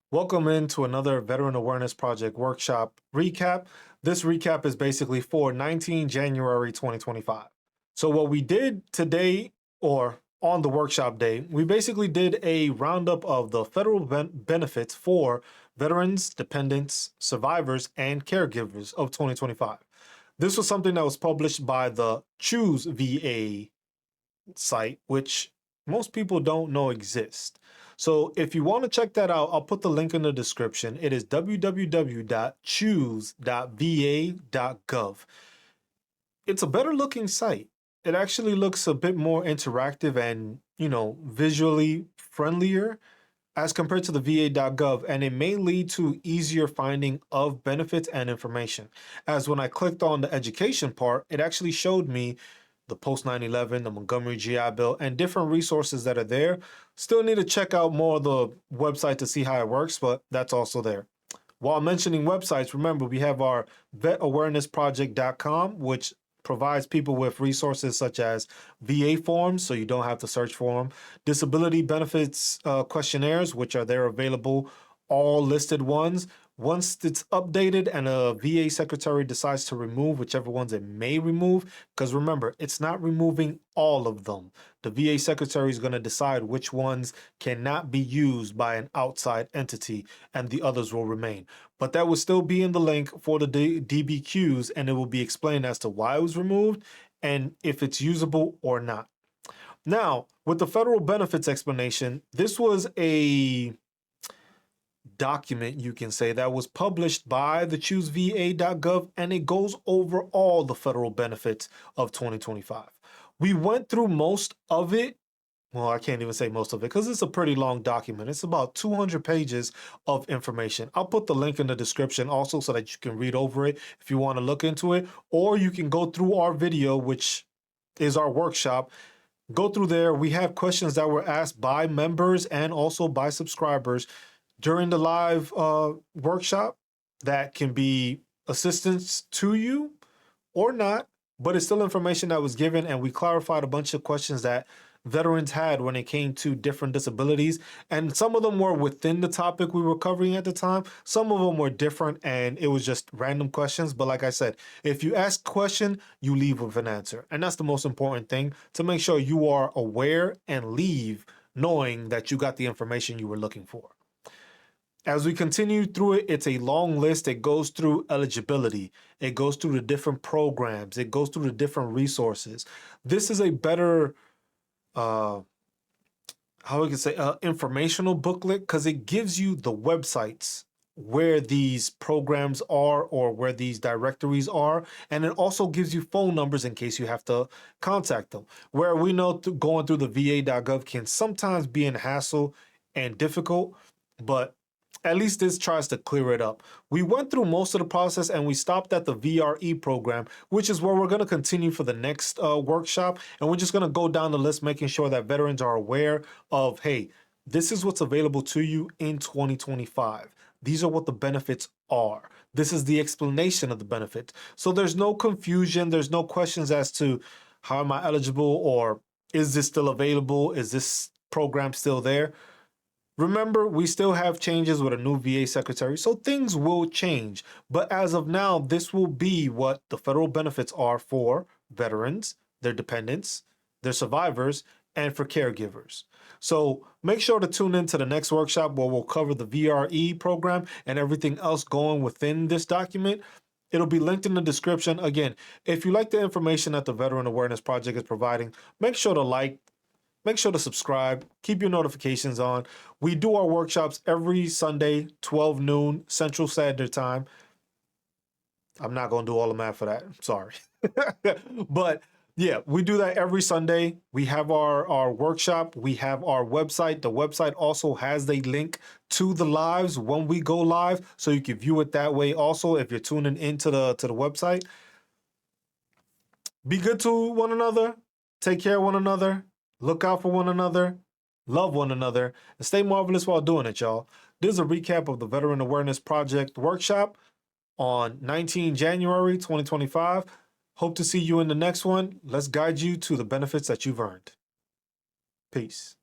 Welcome into another Veteran Awareness Project workshop recap. This recap is basically for 19 January 2025. So what we did today, or on the workshop day, we basically did a roundup of the federal benefits for veterans, dependents, survivors, and caregivers of 2025. This was something that was published by the ChooseVA site, which most people don't know exists. So if you want to check that out, I'll put the link in the description. It is www.choose.va.gov. It's a better looking site. It actually looks a bit more interactive and, visually friendlier as compared to the va.gov, and it may lead to easier finding of benefits and information. As when I clicked on the education part, it actually showed me the post 9/11, the Montgomery GI Bill, and different resources that are there. Still need to check out more of the website to see how it works, but that's also there. While mentioning websites, remember we have our Vetawarenessproject.com, which provides people with resources such as VA forms, so you don't have to search for them, disability benefits questionnaires, which are there available, all listed ones. Once it's updated and a VA secretary decides to remove whichever ones it may remove, because remember, it's not removing all of them. The VA secretary is going to decide which ones cannot be used by an outside entity and the others will remain. But that will still be in the link for the DBQs, and it will be explained as to why it was removed and if it's usable or not. Now, with the federal benefits explanation, this was a document, you can say, that was published by the chooseva.gov, and it goes over all the federal benefits of 2025. We went through most of it. Well, I can't even say most of it because it's a pretty long document. It's about 200 pages of information. I'll put the link in the description also so that you can read over it if you want to look into it, or you can go through our video, which is our workshop. Go through there. We have questions that were asked by members and also by subscribers during the live workshop that can be assistance to you or not, but it's still information that was given, and we clarified a bunch of questions that veterans had when it came to different disabilities, and some of them were within the topic we were covering at the time. Some of them were different, and it was just random questions. But like I said, if you ask a question, you leave with an answer, and that's the most important thing, to make sure you are aware and leave knowing that you got the information you were looking for. As we continue through it, it's a long list. It goes through eligibility. It goes through the different programs. It goes through the different resources. This is a better, how we can say, informational booklet, because it gives you the websites where these programs are or where these directories are. And it also gives you phone numbers in case you have to contact them. Where we know going through the va.gov can sometimes be a hassle and difficult, but at least this tries to clear it up. We went through most of the process and we stopped at the VRE program, which is where we're going to continue for the next workshop. And we're just going to go down the list, making sure that veterans are aware of, hey, this is what's available to you in 2025. These are what the benefits are. This is the explanation of the benefits. So there's no confusion. There's no questions as to how am I eligible, or is this still available? Is this program still there? Remember, we still have changes with a new VA secretary, so things will change. But as of now, this will be what the federal benefits are for veterans, their dependents, their survivors, and for caregivers. So make sure to tune in to the next workshop where we'll cover the VRE program and everything else going within this document. It'll be linked in the description. Again, if you like the information that the Veteran Awareness Project is providing, make sure to like, make sure to subscribe, keep your notifications on. We do our workshops every Sunday, 12 noon Central Standard Time. I'm not going to do all the math for that. Sorry. But yeah, we do that every Sunday. We have our workshop. We have our website. The website also has a link to the lives when we go live, so you can view it that way also if you're tuning into the website. Be good to one another. Take care of one another. Look out for one another, love one another, and stay marvelous while doing it, y'all. This is a recap of the Veteran Awareness Project workshop on 19 January 2025. Hope to see you in the next one. Let's guide you to the benefits that you've earned. Peace.